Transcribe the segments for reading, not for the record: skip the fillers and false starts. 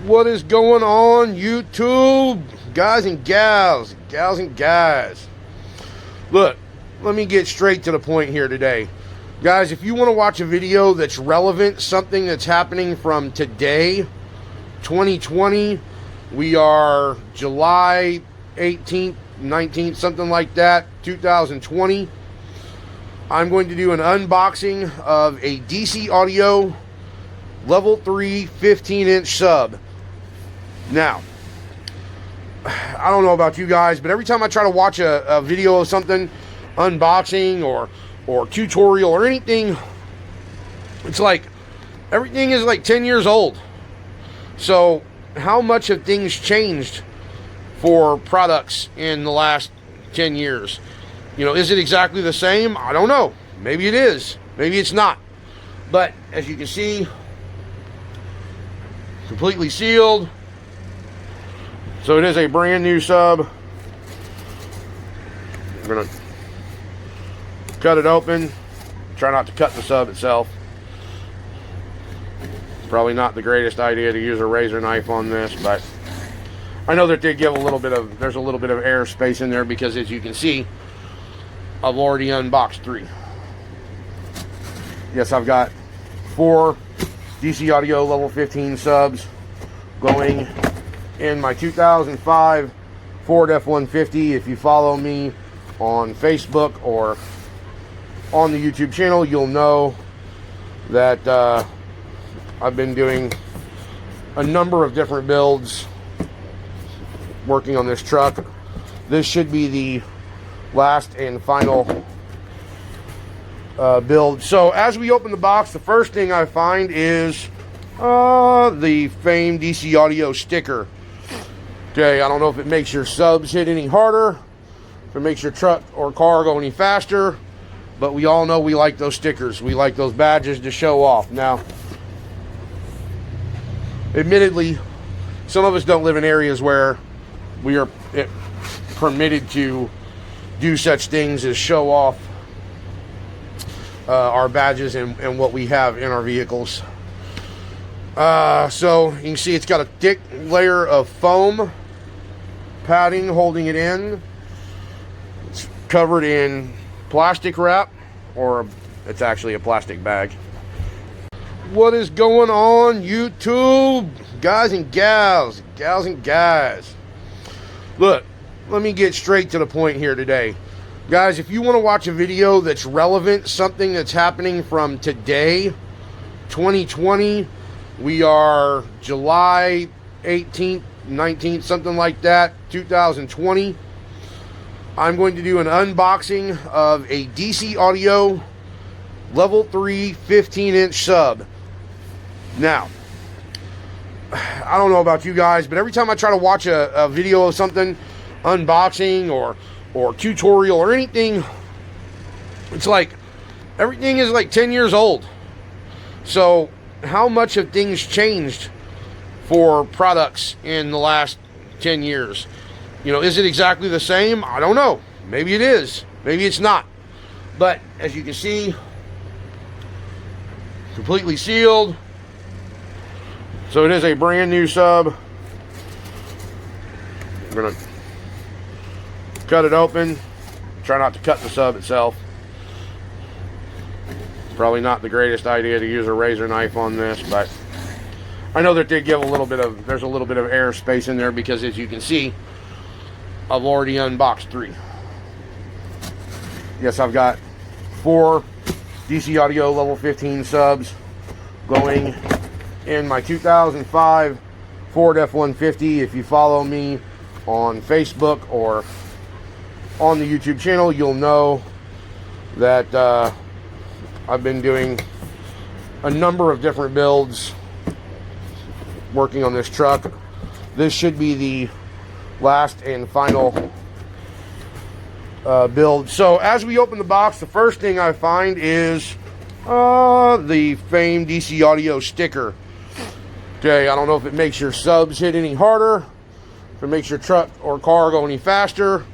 What is going on, YouTube? Guys and gals and guys. Look, let me get straight to the point here today. Guys, if you want to watch a video that's relevant, something that's happening from today, 2020, we are July 18th, 19th, something like that, 2020. I'm going to do an unboxing of a DC Audio Level 3 15-inch sub. Now, I don't know about you guys, but every time I try to watch a video of something, unboxing or tutorial or anything, it's like everything is like 10 years old. So how much have things changed for products in the last 10 years? You know, is it exactly the same? I don't know. Maybe it is. Maybe it's not. But as you can see, completely sealed. So it is a brand new sub. I'm gonna cut it open. Try not to cut the sub itself. Probably not the greatest idea to use a razor knife on this, but I know that they give there's a little bit of air space in there because, as you can see, I've already unboxed 3. Yes, I've got 4 DC Audio Level 15 subs going in my 2005 Ford F-150. If you follow me on Facebook or on the YouTube channel, you'll know that I've been doing a number of different builds working on this truck. This should be the last and final build. So as we open the box, the first thing I find is the famed DC Audio sticker. Okay, I don't know if it makes your subs hit any harder, if it makes your truck or car go any faster, but we all know we like those stickers. We like those badges to show off. Now, admittedly, some of us don't live in areas where we are permitted to do such things as show off our badges and what we have in our vehicles. So you can see it's got a thick layer of foam padding holding it in. It's covered in plastic wrap, or it's actually a plastic bag. What is going on, YouTube? Guys and gals and guys. Look, let me get straight to the point here today. Guys, if you want to watch a video that's relevant, something that's happening from today, 2020, we are July 18th, 19th, something like that, 2020. I'm going to do an unboxing of a DC Audio Level 3 15-inch sub. Now, I don't know about you guys, but every time I try to watch a video of something, unboxing or tutorial or anything, it's like everything is like 10 years old. So how much have things changed for products in the last 10 years? You know, is it exactly the same? I don't know. Maybe it is. Maybe it's not. But as you can see, completely sealed. So it is a brand new sub. I'm gonna cut it open. Try not to cut the sub itself. Probably not the greatest idea to use a razor knife on this, but I know that they give there's a little bit of air space in there because, as you can see, I've already unboxed 3. Yes, I've got 4 DC Audio Level 15 subs going in my 2005 Ford F-150. If you follow me on Facebook or on the YouTube channel, you'll know that I've been doing a number of different builds working on this truck. This should be the last and final build. So as we open the box, the first thing I find is the famed DC Audio sticker. Okay, I don't know if it makes your subs hit any harder, if it makes your truck or car go any faster,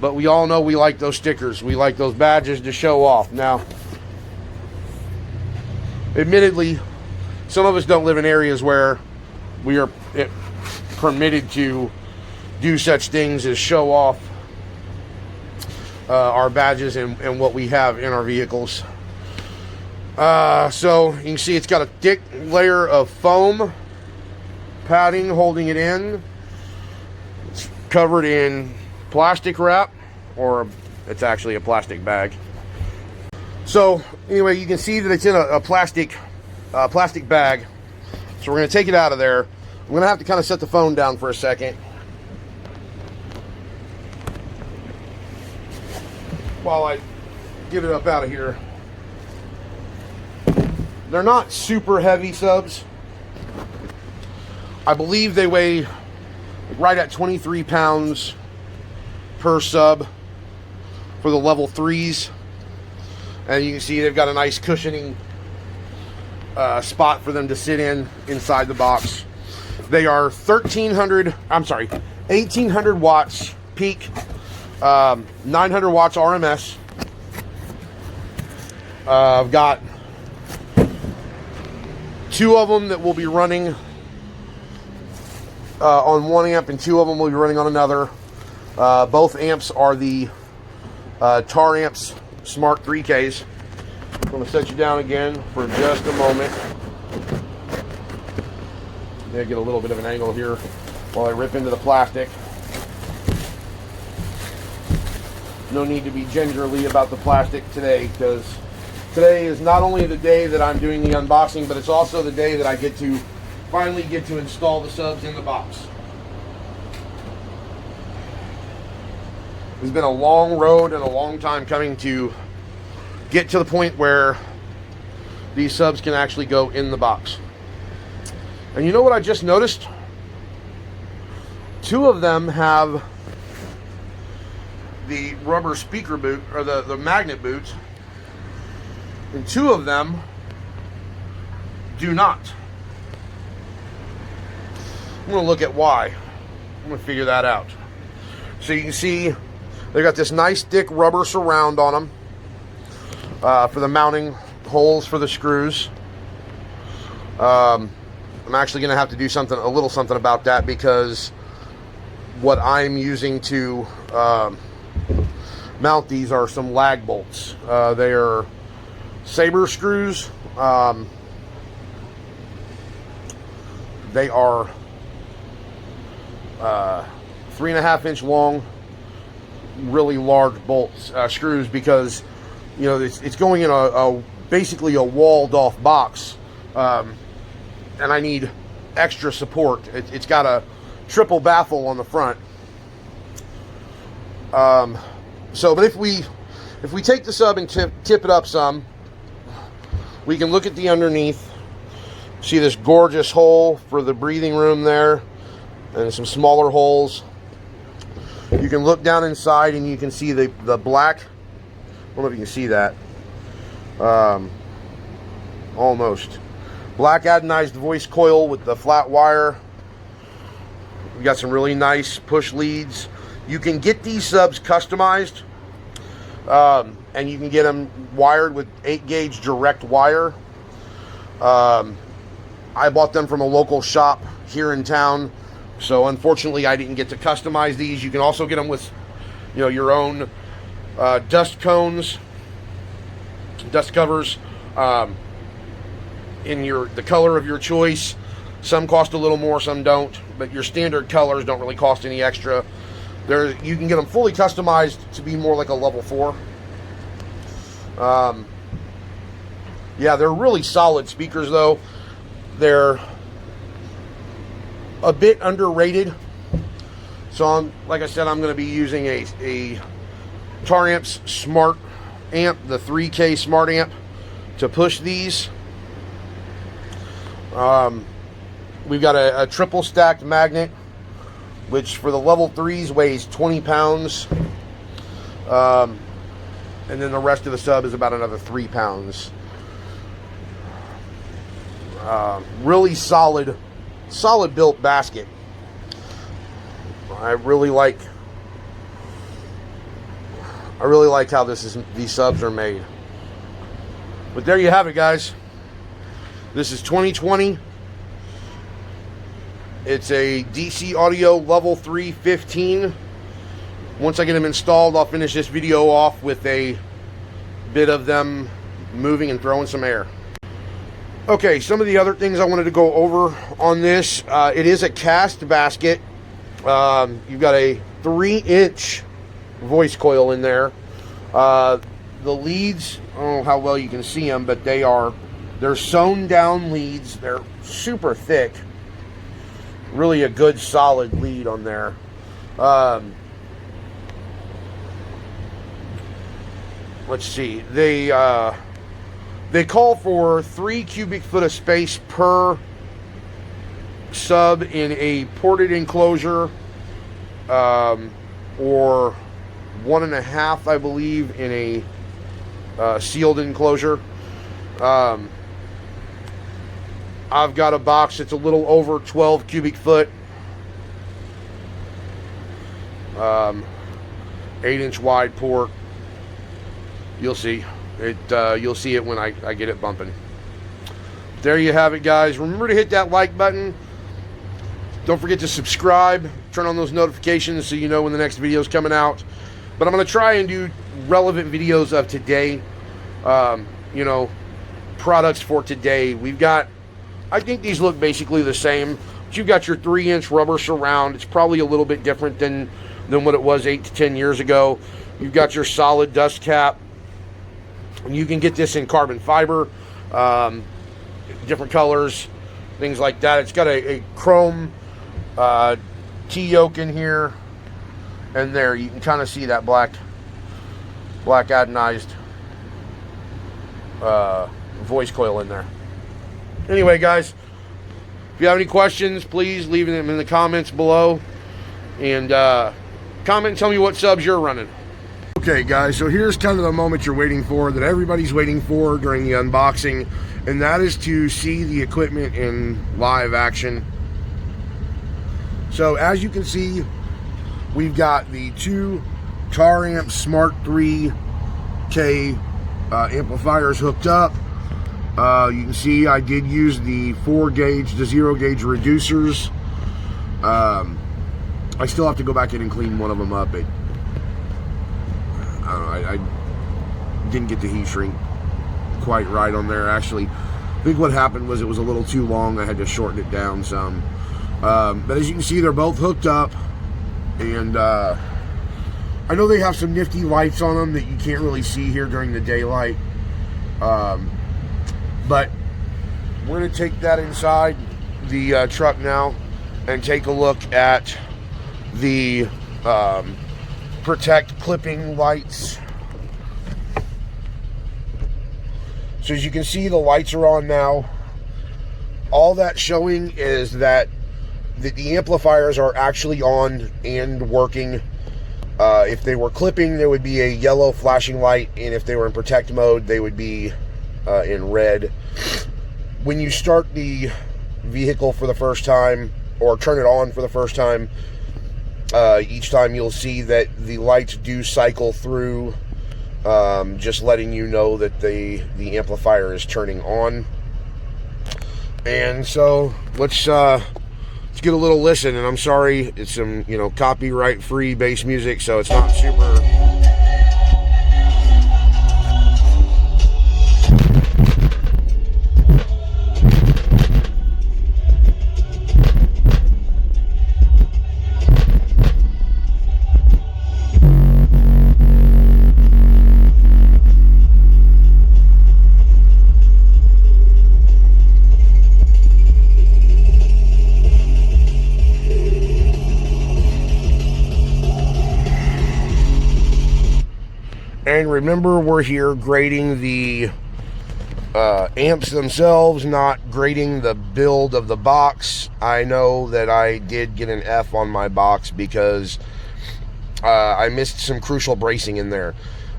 but we all know we like those stickers. We like those badges to show off. Now, admittedly, some of us don't live in areas where we are permitted to do such things as show off our badges and what we have in our vehicles. So you can see it's got a thick layer of foam padding holding it in. It's covered in plastic wrap, or it's actually a plastic bag. So anyway, you can see that it's in a plastic bag. So we're going to take it out of there. I'm going to have to kind of set the phone down for a second while I get it up out of here. They're not super heavy subs. I believe they weigh right at 23 pounds per sub for the level 3s. And you can see they've got a nice cushioning spot for them to sit in inside the box. They are 1800 watts peak, 900 watts RMS. I've got 2 of them that will be running on 1 amp, and 2 of them will be running on another. Both amps are the Tar Amps Smart 3Ks. I'm going to set you down again for just a moment. Maybe get a little bit of an angle here while I rip into the plastic. No need to be gingerly about the plastic today, because today is not only the day that I'm doing the unboxing, but it's also the day that I finally get to install the subs in the box. It's been a long road and a long time coming to get to the point where these subs can actually go in the box. And you know what I just noticed? 2 of them have the rubber speaker boot, or the magnet boots, and 2 of them do not. I'm going to look at why. I'm going to figure that out. So you can see they got this nice thick rubber surround on them for the mounting holes for the screws. I'm actually going to have to do a little something about that, because what I'm using to mount these are some lag bolts. They are Sabre screws. They are 3.5 inch long, really large bolts, screws, because you know it's going in basically a walled off box, and I need extra support. It's got a triple baffle on the front. But if we take the sub and tip it up some, we can look at the underneath. See this gorgeous hole for the breathing room there, and some smaller holes. You can look down inside and you can see the black. I don't know if you can see that. Almost. Black anodized voice coil with the flat wire. We got some really nice push leads. You can get these subs customized, and you can get them wired with 8-gauge direct wire. I bought them from a local shop here in town, so unfortunately I didn't get to customize these. You can also get them with, you know, your own dust cones, dust covers, in the color of your choice. Some cost a little more, some don't, but your standard colors don't really cost any extra. You can get them fully customized to be more like a level 4. Yeah, they're really solid speakers though. They're a bit underrated. So like I said, I'm going to be using a Tar Amps Smart Amp, the 3K Smart Amp, to push these. We've got a triple stacked magnet, which for the level 3s weighs 20 pounds. And then the rest of the sub is about another 3 pounds. Really solid built basket. I really like how these subs are made. But there you have it, guys. This is 2020 It's a DC Audio Level 3 15. Once I get them installed, I'll finish this video off with a bit of them moving and throwing some air. Okay, some of the other things I wanted to go over on this. It is a cast basket. You've got a 3-inch voice coil in there. The leads, I don't know how well you can see them, but they're sewn down leads. They're super thick. Really a good solid lead on there. Let's see. They call for 3 cubic foot of space per sub in a ported enclosure, or 1.5, I believe, in a sealed enclosure. I've got a box that's a little over 12 cubic foot, 8-inch wide port. You'll see it. You'll see it when I get it bumping. There you have it, guys. Remember to hit that like button. Don't forget to subscribe. Turn on those notifications so you know when the next video is coming out. But I'm going to try and do relevant videos of today. You know, products for today. We've got, I think these look basically the same. But you've got your 3-inch rubber surround. It's probably a little bit different than what it was 8 to 10 years ago. You've got your solid dust cap. And you can get this in carbon fiber, different colors, things like that. It's got a chrome T-yoke in here, and there you can kind of see that black anodized voice coil in there. Anyway, guys, if you have any questions, please leave them in the comments below, and comment and tell me what subs you're running. Okay, guys, so here's kind of the moment you're waiting for, that everybody's waiting for during the unboxing, and that is to see the equipment in live action. So as you can see, we've got the 2 Taramp Smart 3K amplifiers hooked up. You can see I did use the 4-gauge to 0-gauge reducers. I still have to go back in and clean one of them up. I don't know, I didn't get the heat shrink quite right on there. Actually, I think what happened was it was a little too long. I had to shorten it down some. But as you can see, they're both hooked up. And I know they have some nifty lights on them that you can't really see here during the daylight. But we're going to take that inside the truck now and take a look at the Protect clipping lights. So as you can see, the lights are on now. All that's showing is that the amplifiers are actually on and working. If they were clipping, there would be a yellow flashing light, and if they were in protect mode, they would be in red. When you start the vehicle for the first time, or turn it on for the first time, each time you'll see that the lights do cycle through, just letting you know that the amplifier is turning on. And so let's get a little listen. And I'm sorry, it's some copyright free bass music, so it's not super. And remember, we're here grading the amps themselves, not grading the build of the box. I know that I did get an F on my box because I missed some crucial bracing in there.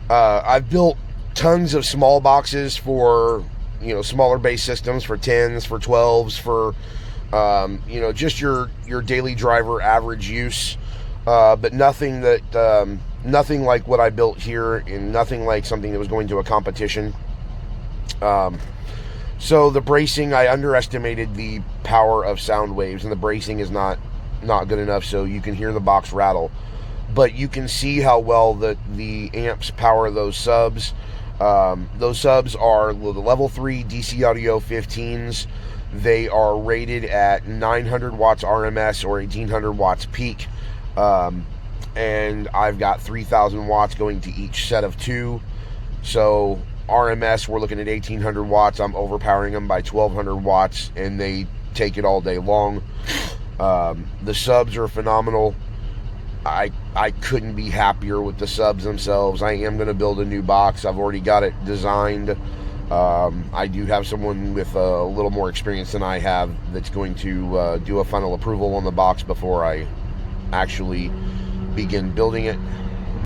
I've built tons of small boxes for, smaller bass systems, for 10s, for 12s, for, just your daily driver average use. But nothing that, nothing like what I built here, and nothing like something that was going to a competition. So the bracing, I underestimated the power of sound waves, and the bracing is not good enough, so you can hear the box rattle. But you can see how well the amps power those subs. Those subs are the level 3 DC Audio 15s. They are rated at 900 watts RMS or 1800 watts peak. And I've got 3000 watts going to each set of two. So RMS, we're looking at 1800 watts. I'm overpowering them by 1200 watts, and they take it all day long. The subs are phenomenal. I couldn't be happier with the subs themselves. I am going to build a new box. I've already got it designed. I do have someone with a little more experience than I have that's going to do a final approval on the box before I actually begin building it.